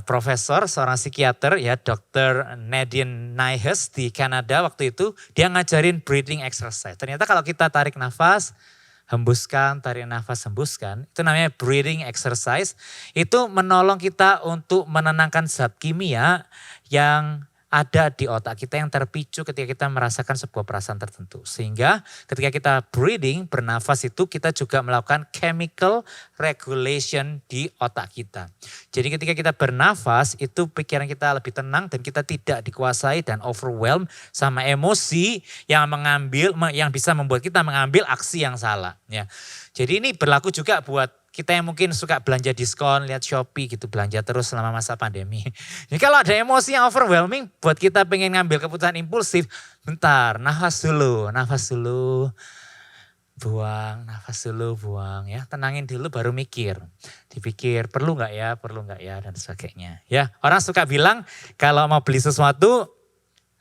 profesor, seorang psikiater ya, Dr. Nadine Nyhus di Kanada waktu itu, dia ngajarin breathing exercise. Ternyata kalau kita tarik nafas, hembuskan, tarik nafas, hembuskan, itu namanya breathing exercise. Itu menolong kita untuk menenangkan zat kimia yang ada di otak kita yang terpicu ketika kita merasakan sebuah perasaan tertentu. Sehingga ketika kita breathing, bernafas itu kita juga melakukan chemical regulation di otak kita. Jadi ketika kita bernafas itu pikiran kita lebih tenang dan kita tidak dikuasai dan overwhelmed sama emosi yang bisa membuat kita mengambil aksi yang salah. Ya. Jadi ini berlaku juga buat kita yang mungkin suka belanja diskon, lihat Shopee gitu, belanja terus selama masa pandemi. Jadi kalau ada emosi yang overwhelming buat kita pengen ngambil keputusan impulsif, bentar, nafas dulu, buang, nafas dulu, buang ya. Tenangin dulu baru mikir. Dipikir perlu nggak ya dan sebagainya. Ya, orang suka bilang kalau mau beli sesuatu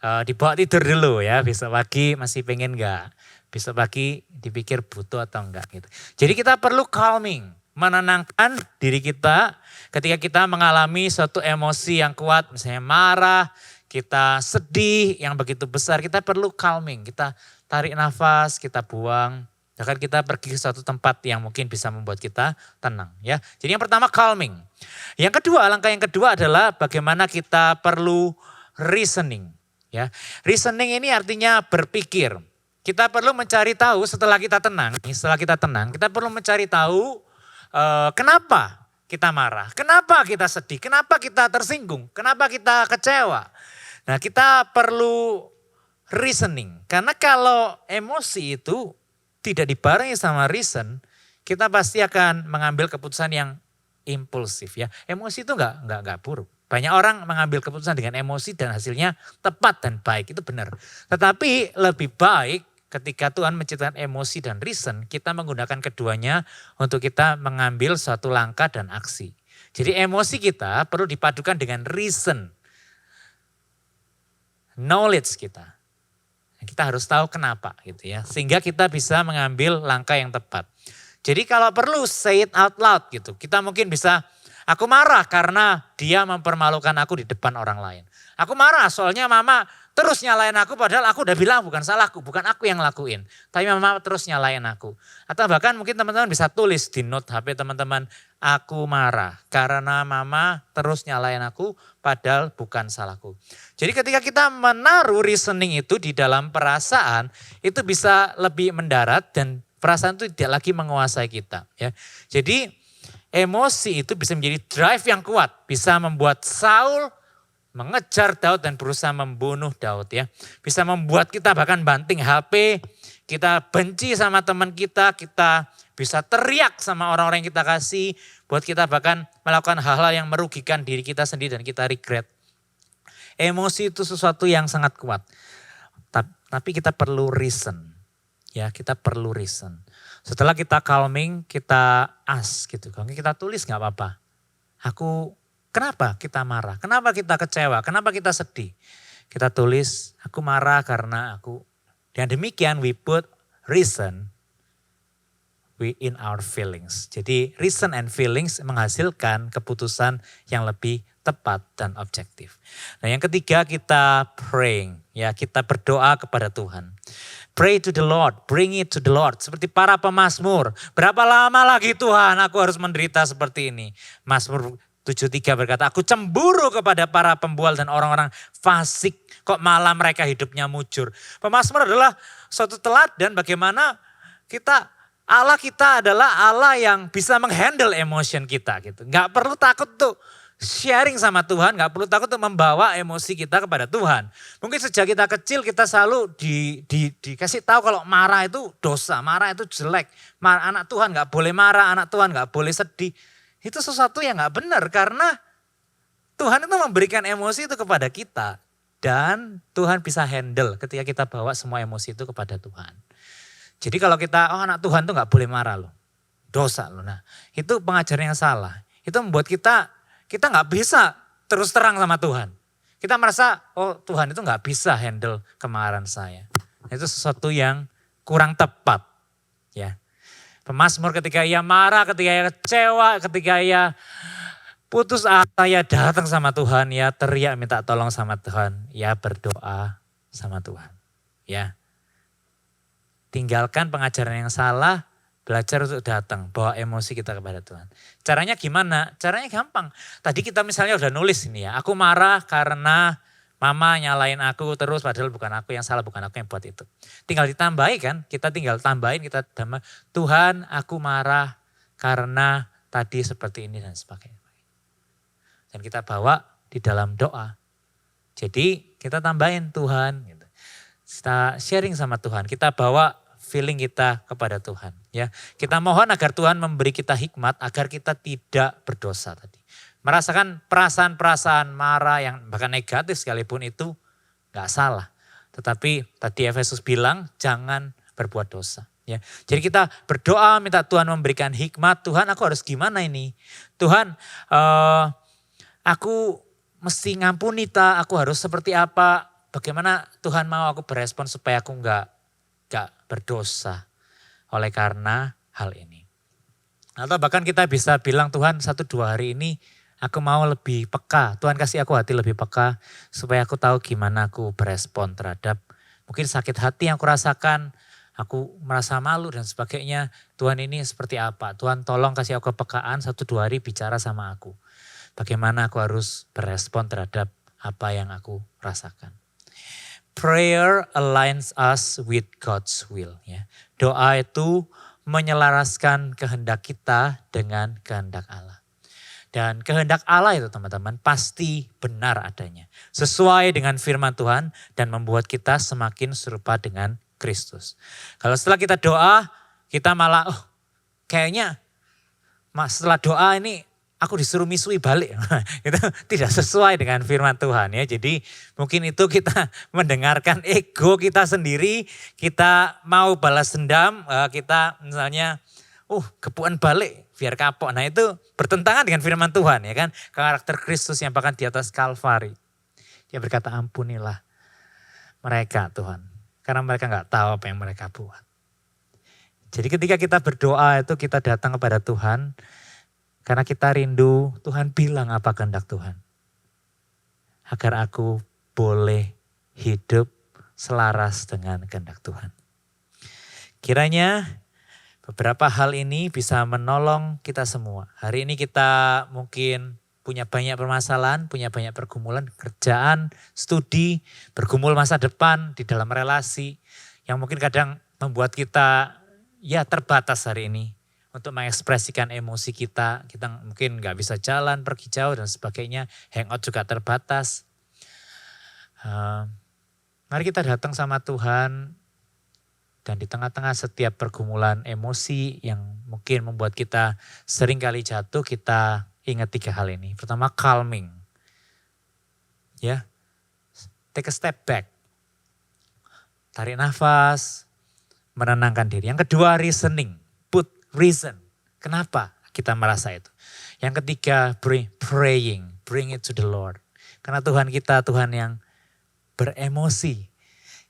dibawa tidur dulu ya, besok pagi masih pengen nggak? Besok pagi dipikir butuh atau enggak gitu. Jadi kita perlu calming, menenangkan diri kita ketika kita mengalami suatu emosi yang kuat, misalnya marah, kita sedih yang begitu besar, kita perlu calming, kita tarik nafas, kita buang, bahkan kita pergi ke suatu tempat yang mungkin bisa membuat kita tenang ya. Jadi yang pertama calming. Yang kedua, langkah yang kedua adalah bagaimana kita perlu reasoning ya. Reasoning ini artinya berpikir. Kita perlu mencari tahu setelah kita tenang, kita perlu mencari tahu kenapa kita marah, kenapa kita sedih, kenapa kita tersinggung, kenapa kita kecewa. Nah kita perlu reasoning, karena kalau emosi itu tidak dibarengi sama reason, kita pasti akan mengambil keputusan yang impulsif ya. Emosi itu enggak buruk. Banyak orang mengambil keputusan dengan emosi dan hasilnya tepat dan baik, itu benar. Tetapi lebih baik ketika Tuhan menciptakan emosi dan reason, kita menggunakan keduanya untuk kita mengambil suatu langkah dan aksi. Jadi emosi kita perlu dipadukan dengan reason, knowledge kita. Kita harus tahu kenapa gitu ya, sehingga kita bisa mengambil langkah yang tepat. Jadi kalau perlu say it out loud gitu, kita mungkin bisa, aku marah karena dia mempermalukan aku di depan orang lain. Aku marah soalnya mama terus nyalain aku padahal aku udah bilang bukan salahku, bukan aku yang lakuin. Tapi mama terus nyalain aku. Atau bahkan mungkin teman-teman bisa tulis di note HP teman-teman, aku marah karena mama terus nyalain aku padahal bukan salahku. Jadi ketika kita menaruh reasoning itu di dalam perasaan, itu bisa lebih mendarat dan perasaan itu tidak lagi menguasai kita. Ya. Jadi emosi itu bisa menjadi drive yang kuat, bisa membuat Saul mengejar Daud dan berusaha membunuh Daud ya. Bisa membuat kita bahkan banting HP, kita benci sama teman kita bisa teriak sama orang-orang yang kita kasih, buat kita bahkan melakukan hal-hal yang merugikan diri kita sendiri dan kita regret. Emosi itu sesuatu yang sangat kuat. Tapi kita perlu reason. Ya, kita perlu reason. Setelah kita calming, kita ask gitu. Kalau kita tulis gak apa-apa. Kenapa kita marah? Kenapa kita kecewa? Kenapa kita sedih? Kita tulis, aku marah karena aku. Dan demikian we put reason in our feelings. Jadi reason and feelings menghasilkan keputusan yang lebih tepat dan objektif. Nah yang ketiga kita praying. Ya kita berdoa kepada Tuhan. Pray to the Lord, bring it to the Lord. Seperti para pemazmur. Berapa lama lagi Tuhan aku harus menderita seperti ini. Mazmur 7:3 berkata, aku cemburu kepada para pembual dan orang-orang fasik. Kok malah mereka hidupnya mujur. Pemazmur adalah suatu teladan bagaimana Allah kita adalah Allah yang bisa menghandle emotion kita gitu. Gak perlu takut tuh sharing sama Tuhan, gak perlu takut tuh membawa emosi kita kepada Tuhan. Mungkin sejak kita kecil kita selalu dikasih tahu kalau marah itu dosa, marah itu jelek. Anak Tuhan gak boleh marah, anak Tuhan gak boleh sedih. Itu sesuatu yang gak benar karena Tuhan itu memberikan emosi itu kepada kita. Dan Tuhan bisa handle ketika kita bawa semua emosi itu kepada Tuhan. Jadi kalau anak Tuhan tuh gak boleh marah loh. Dosa loh. Nah itu pengajaran yang salah. Itu membuat kita gak bisa terus terang sama Tuhan. Kita merasa Tuhan itu gak bisa handle kemarahan saya. Itu sesuatu yang kurang tepat. Ya. Pemazmur ketika ia marah, ketika ia kecewa, ketika ia putus asa, ia datang sama Tuhan, ia teriak minta tolong sama Tuhan, ia berdoa sama Tuhan. Ya. Tinggalkan pengajaran yang salah, belajar untuk datang, bawa emosi kita kepada Tuhan. Caranya gimana? Caranya gampang. Tadi kita misalnya udah nulis ini ya, aku marah karena Mama nyalain aku terus padahal bukan aku yang salah, bukan aku yang buat itu. Tinggal ditambahi kan, kita tinggal tambahin, kita tambah, Tuhan aku marah karena tadi seperti ini dan sebagainya. Dan kita bawa di dalam doa. Jadi kita tambahin Tuhan, gitu. Kita sharing sama Tuhan, kita bawa feeling kita kepada Tuhan. Ya, kita mohon agar Tuhan memberi kita hikmat agar kita tidak berdosa tadi. Merasakan perasaan-perasaan marah yang bahkan negatif sekalipun itu gak salah. Tetapi tadi Efesus bilang jangan berbuat dosa. Ya, jadi kita berdoa minta Tuhan memberikan hikmat. Tuhan aku harus gimana ini? Tuhan aku mesti ngampuni aku harus seperti apa? Bagaimana Tuhan mau aku berespon supaya aku gak berdosa oleh karena hal ini. Atau bahkan kita bisa bilang Tuhan 1-2 hari ini aku mau lebih peka. Tuhan kasih aku hati lebih peka supaya aku tahu gimana aku berespon terhadap mungkin sakit hati yang aku rasakan. Aku merasa malu dan sebagainya. Tuhan ini seperti apa? Tuhan tolong kasih aku kepekaan 1-2 hari bicara sama aku. Bagaimana aku harus berespon terhadap apa yang aku rasakan. Prayer aligns us with God's will. Ya. Doa itu menyelaraskan kehendak kita dengan kehendak Allah. Dan kehendak Allah itu teman-teman pasti benar adanya. Sesuai dengan firman Tuhan dan membuat kita semakin serupa dengan Kristus. Kalau setelah kita doa, kita malah kayaknya setelah doa ini aku disuruh misui balik. Itu tidak sesuai dengan firman Tuhan ya. Jadi mungkin itu kita mendengarkan ego kita sendiri. Kita mau balas dendam. Kita misalnya gepuan balik biar kapok. Nah itu bertentangan dengan firman Tuhan ya kan. Karakter Kristus yang bahkan di atas Kalvari. Dia berkata ampunilah mereka Tuhan. Karena mereka gak tahu apa yang mereka buat. Jadi ketika kita berdoa itu kita datang kepada Tuhan. Karena kita rindu Tuhan bilang apa kehendak Tuhan. Agar aku boleh hidup selaras dengan kehendak Tuhan. Kiranya beberapa hal ini bisa menolong kita semua. Hari ini kita mungkin punya banyak permasalahan, punya banyak pergumulan, kerjaan, studi, bergumul masa depan di dalam relasi. Yang mungkin kadang membuat kita terbatas hari ini. Untuk mengekspresikan emosi kita mungkin gak bisa jalan, pergi jauh dan sebagainya. Hangout juga terbatas. Mari kita datang sama Tuhan. Dan di tengah-tengah setiap pergumulan emosi yang mungkin membuat kita sering kali jatuh, kita ingat 3 hal ini. Pertama, calming. Ya, take a step back. Tarik nafas, menenangkan diri. Yang kedua, reasoning. Reason, kenapa kita merasa itu. Yang ketiga, praying, bring it to the Lord. Karena Tuhan kita Tuhan yang beremosi,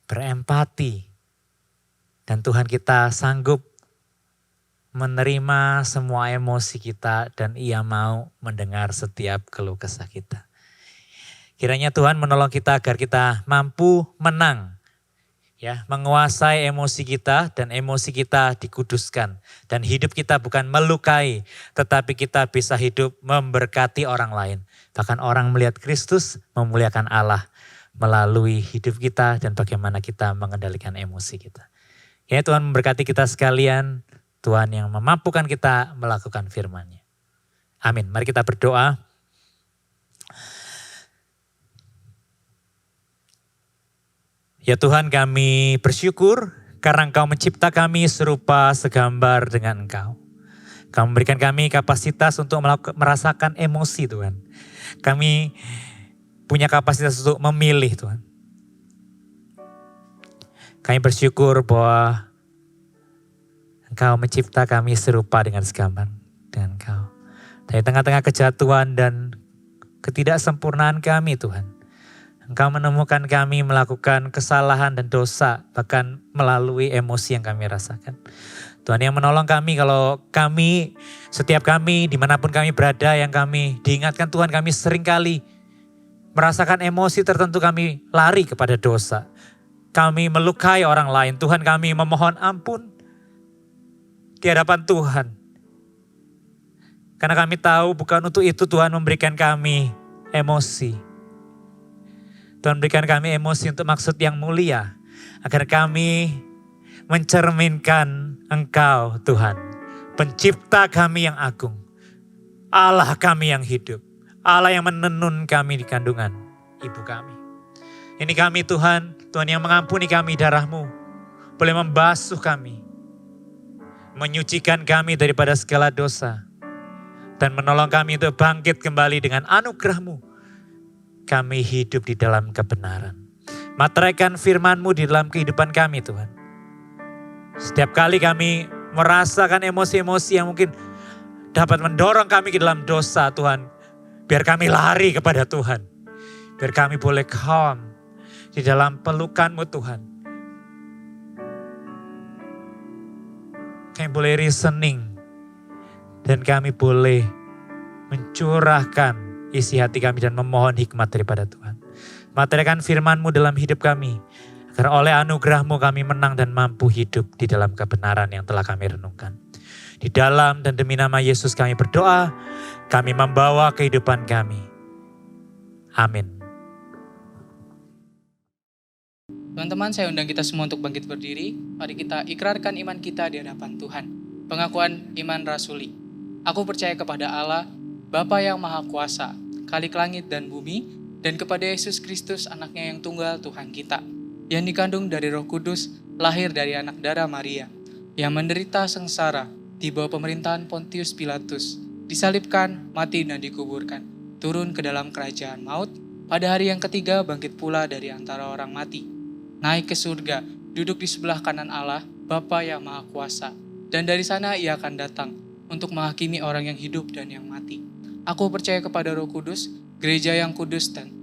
berempati. Dan Tuhan kita sanggup menerima semua emosi kita dan Ia mau mendengar setiap keluh kesah kita. Kiranya Tuhan menolong kita agar kita mampu menang. Ya, menguasai emosi kita dan emosi kita dikuduskan. Dan hidup kita bukan melukai, tetapi kita bisa hidup memberkati orang lain. Bahkan orang melihat Kristus memuliakan Allah melalui hidup kita dan bagaimana kita mengendalikan emosi kita. Ya, Tuhan memberkati kita sekalian, Tuhan yang memampukan kita melakukan firman-Nya. Amin. Mari kita berdoa. Ya Tuhan, kami bersyukur karena Engkau mencipta kami serupa segambar dengan Engkau. Kau memberikan kami kapasitas untuk merasakan emosi Tuhan. Kami punya kapasitas untuk memilih Tuhan. Kami bersyukur bahwa Engkau mencipta kami serupa dengan segambar dengan Engkau. Dari tengah-tengah kejatuhan dan ketidaksempurnaan kami Tuhan. Engkau menemukan kami melakukan kesalahan dan dosa, bahkan melalui emosi yang kami rasakan. Tuhan yang menolong kami kalau setiap kami, dimanapun kami berada, yang kami diingatkan Tuhan, kami seringkali merasakan emosi tertentu, kami lari kepada dosa. Kami melukai orang lain, Tuhan kami memohon ampun di hadapan Tuhan. Karena kami tahu bukan untuk itu Tuhan memberikan kami emosi. Tuhan berikan kami emosi untuk maksud yang mulia. Agar kami mencerminkan Engkau Tuhan. Pencipta kami yang agung. Allah kami yang hidup. Allah yang menenun kami di kandungan ibu kami. Ini kami Tuhan, Tuhan yang mengampuni kami darah-Mu. Boleh membasuh kami. Menyucikan kami daripada segala dosa. Dan menolong kami untuk bangkit kembali dengan anugerah-Mu. Kami hidup di dalam kebenaran. Materaikan firman-Mu di dalam kehidupan kami Tuhan. Setiap kali kami merasakan emosi-emosi yang mungkin dapat mendorong kami ke dalam dosa Tuhan. Biar kami lari kepada Tuhan. Biar kami boleh calm di dalam pelukan-Mu Tuhan. Kami boleh reasoning. Dan kami boleh mencurahkan isi hati kami dan memohon hikmat daripada Tuhan. Materaikan firman-Mu dalam hidup kami. Agar oleh anugerah-Mu kami menang dan mampu hidup di dalam kebenaran yang telah kami renungkan. Di dalam dan demi nama Yesus kami berdoa. Kami membawa kehidupan kami. Amin. Teman-teman, saya undang kita semua untuk bangkit berdiri. Mari kita ikrarkan iman kita di hadapan Tuhan. Pengakuan iman rasuli. Aku percaya kepada Allah, Bapa yang Maha Kuasa, Khalik langit dan bumi, dan kepada Yesus Kristus, anaknya yang tunggal Tuhan kita, yang dikandung dari Roh Kudus, lahir dari anak darah Maria, yang menderita sengsara di bawah pemerintahan Pontius Pilatus, disalibkan, mati dan dikuburkan, turun ke dalam kerajaan maut, pada hari yang ketiga bangkit pula dari antara orang mati, naik ke surga, duduk di sebelah kanan Allah, Bapa yang Maha Kuasa, dan dari sana ia akan datang untuk menghakimi orang yang hidup dan yang mati. Aku percaya kepada Roh Kudus, gereja yang kudus dan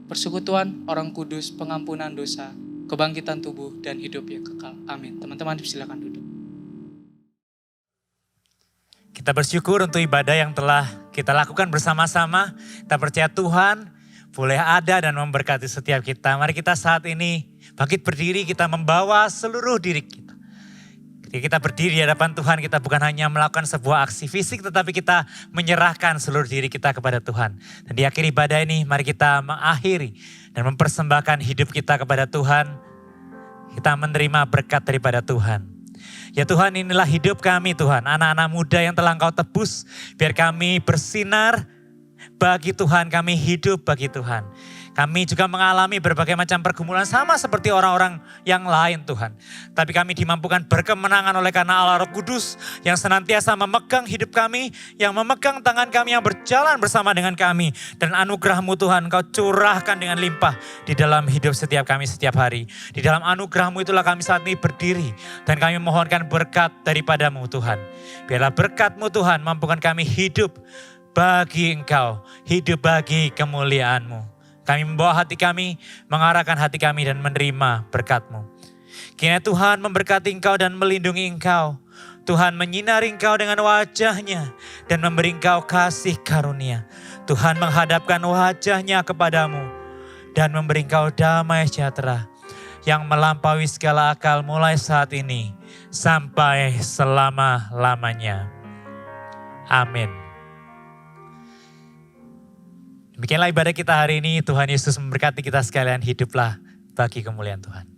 persekutuan orang kudus, pengampunan dosa, kebangkitan tubuh dan hidup yang kekal. Amin. Teman-teman silakan duduk. Kita bersyukur untuk ibadah yang telah kita lakukan bersama-sama. Kita percaya Tuhan boleh ada dan memberkati setiap kita. Mari kita saat ini bangkit berdiri, kita membawa seluruh diri kita. Ketika kita berdiri di hadapan Tuhan, kita bukan hanya melakukan sebuah aksi fisik, tetapi kita menyerahkan seluruh diri kita kepada Tuhan. Dan di akhir ibadah ini, mari kita mengakhiri dan mempersembahkan hidup kita kepada Tuhan. Kita menerima berkat daripada Tuhan. Ya Tuhan, inilah hidup kami Tuhan, anak-anak muda yang telah Engkau tebus. Biar kami bersinar bagi Tuhan, kami hidup bagi Tuhan. Kami juga mengalami berbagai macam pergumulan sama seperti orang-orang yang lain Tuhan. Tapi kami dimampukan berkemenangan oleh karena Allah Roh Kudus yang senantiasa memegang hidup kami, yang memegang tangan kami, yang berjalan bersama dengan kami. Dan anugerah-Mu Tuhan Engkau curahkan dengan limpah di dalam hidup setiap kami setiap hari. Di dalam anugerah-Mu itulah kami saat ini berdiri dan kami mohonkan berkat daripada-Mu Tuhan. Biarlah berkat-Mu Tuhan mampukan kami hidup bagi Engkau, hidup bagi kemuliaan-Mu. Kami membawa hati kami, mengarahkan hati kami dan menerima berkat-Mu. Kiranya Tuhan memberkati Engkau dan melindungi Engkau. Tuhan menyinari Engkau dengan wajah-Nya dan memberi Engkau kasih karunia. Tuhan menghadapkan wajah-Nya kepadamu dan memberi Engkau damai sejahtera yang melampaui segala akal mulai saat ini sampai selama-lamanya. Amin. Demikianlah ibadah kita hari ini. Tuhan Yesus memberkati kita sekalian. Hiduplah bagi kemuliaan Tuhan.